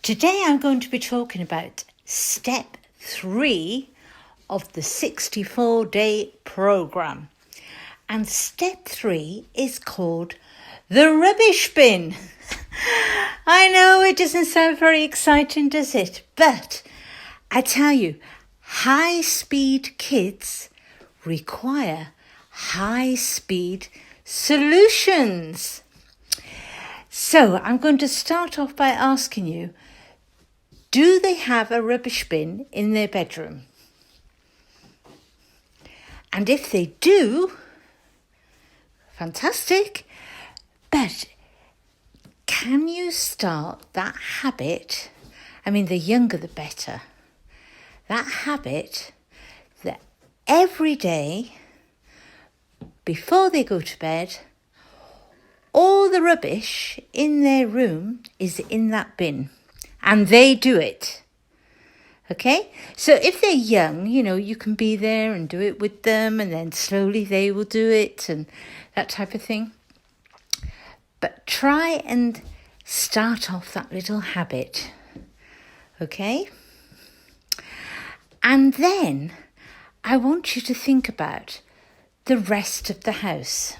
Today I'm going to be talking about step 3 of the 64-day program. And step 3 is called the rubbish bin. I know it doesn't sound very exciting, does it? But I tell you, high-speed kids require high-speed solutions. So I'm going to start off by asking you, do they have a rubbish bin in their bedroom? And if they do, fantastic. But can you start that habit? I mean, the younger the better. That habit that every day, before they go to bed, all the rubbish in their room is in that bin. And they do it. Okay? So if they're young, you can be there and do it with them, and then slowly they will do it and that type of thing. But try and start off that little habit. Okay? And then I want you to think about the rest of the house.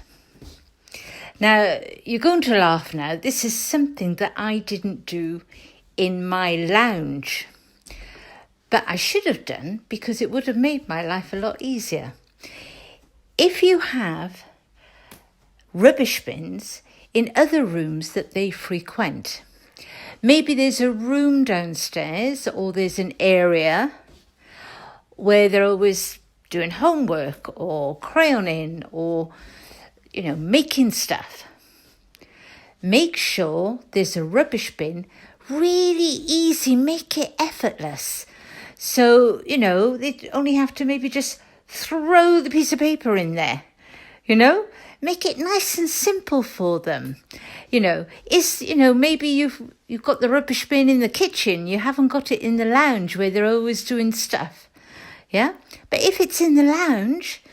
Now, you're going to laugh now. This is something that I didn't do in my lounge. But I should have done because it would have made my life a lot easier. If you have rubbish bins in other rooms that they frequent, maybe there's a room downstairs or there's an area where they're always doing homework or crayoning or, making stuff. Make sure there's a rubbish bin. Really easy, make it effortless. So, they only have to maybe just throw the piece of paper in there, Make it nice and simple for them. Maybe you've got the rubbish bin in the kitchen, you haven't got it in the lounge where they're always doing stuff, yeah? But if it's in the lounge,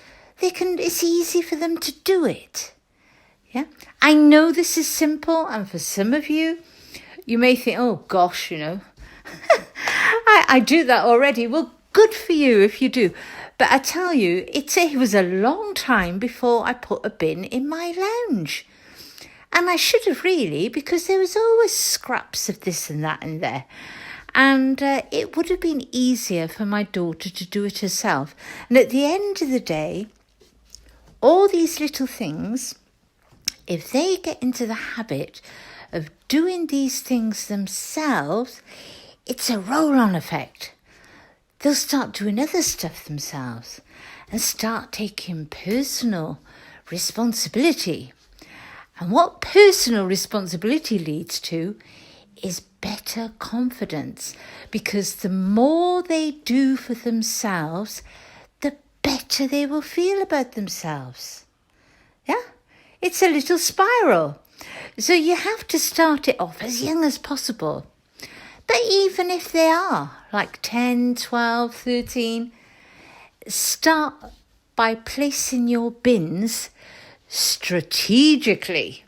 it's easy for them to do it, yeah? I know this is simple, and for some of you, you may think, oh gosh, I do that already. Well, good for you if you do. But I tell you, it was a long time before I put a bin in my lounge. And I should have really, because there was always scraps of this and that in there. And it would have been easier for my daughter to do it herself. And at the end of the day, all these little things, if they get into the habit of doing these things themselves, it's a roll-on effect. They'll start doing other stuff themselves and start taking personal responsibility. And what personal responsibility leads to is better confidence, because the more they do for themselves, the better they will feel about themselves. Yeah? It's a little spiral. So you have to start it off as young as possible. But even if they are like 10, 12, 13, start by placing your bins strategically.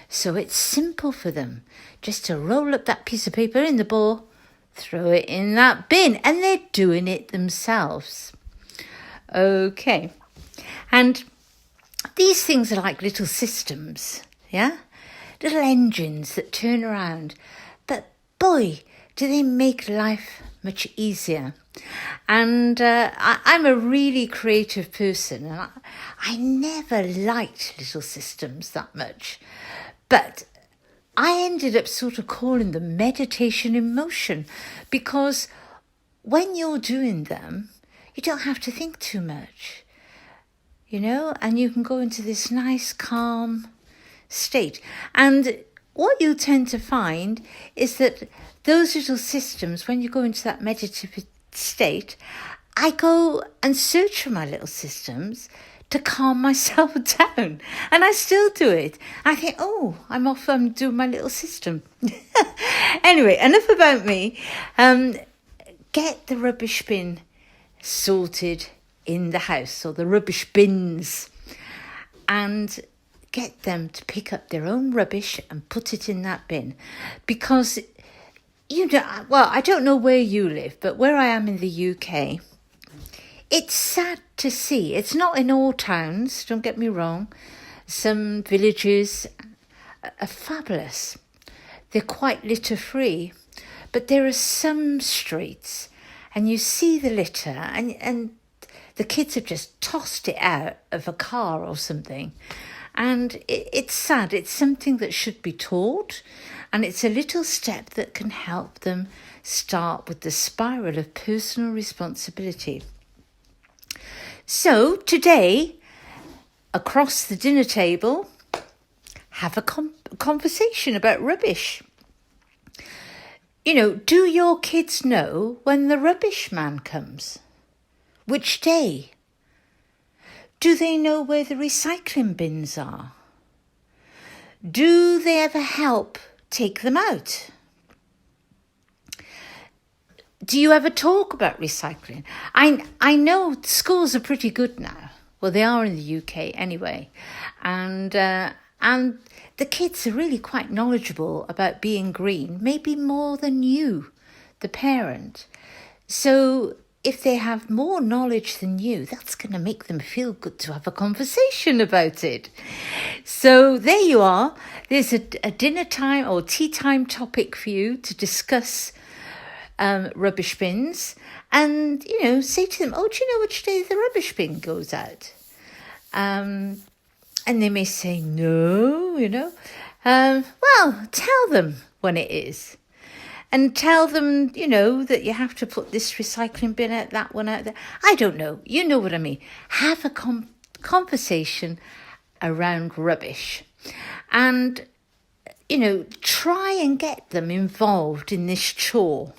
So it's simple for them just to roll up that piece of paper in the ball, throw it in that bin, and they're doing it themselves. Okay. And these things are like little systems, yeah? Little engines that turn around. But boy, do they make life much easier. And I'm a really creative person, and I never liked little systems that much. But I ended up sort of calling them meditation in motion, because when you're doing them, you don't have to think too much, and you can go into this nice, calm state. And what you tend to find is that those little systems, when you go into that meditative state, I go and search for my little systems to calm myself down. And I still do it. I think, I'm off doing my little system. Anyway, enough about me. Get the rubbish bin sorted in the house, or the rubbish bins, and get them to pick up their own rubbish and put it in that bin. Because well, I don't know where you live, but where I am in the UK, it's sad to see. It's not in all towns, don't get me wrong. Some villages are fabulous. They're quite litter free, but there are some streets and you see the litter and the kids have just tossed it out of a car or something. And it's sad. It's something that should be taught, and it's a little step that can help them start with the spiral of personal responsibility. So today, across the dinner table, have a conversation about rubbish. Do your kids know when the rubbish man comes? Which day? Do they know where the recycling bins are? Do they ever help take them out? Do you ever talk about recycling? I know schools are pretty good now. Well, they are in the UK anyway. And the kids are really quite knowledgeable about being green, maybe more than you, the parent. So if they have more knowledge than you, that's going to make them feel good to have a conversation about it. So there you are. There's a dinner time or tea time topic for you to discuss rubbish bins, and say to them, do you know which day the rubbish bin goes out? And they may say no, well, tell them when it is, and tell them that you have to put this recycling bin out, that one out there. I don't know, you know what I mean. Have a conversation around rubbish, and try and get them involved in this chore.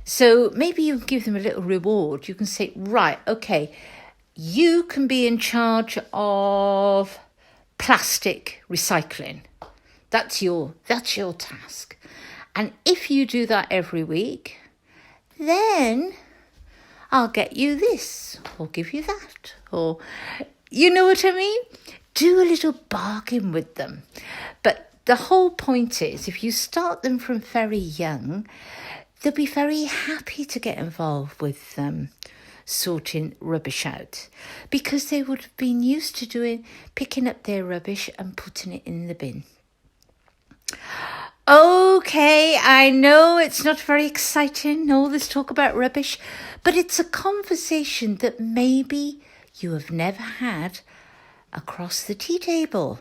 So maybe you can give them a little reward. You can say, right, okay, you can be in charge of plastic recycling. That's your task. And if you do that every week, then I'll get you this or give you that. Or, you know what I mean? Do a little bargain with them. But the whole point is, if you start them from very young, they'll be very happy to get involved with sorting rubbish out, because they would have been used to picking up their rubbish and putting it in the bin. Okay, I know it's not very exciting, all this talk about rubbish, but it's a conversation that maybe you have never had across the tea table.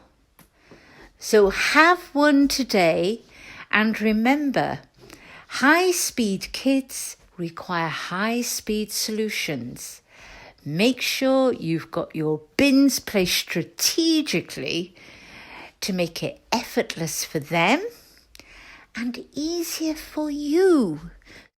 So have one today, and remember, high-speed kids require high-speed solutions. Make sure you've got your bins placed strategically to make it effortless for them and easier for you.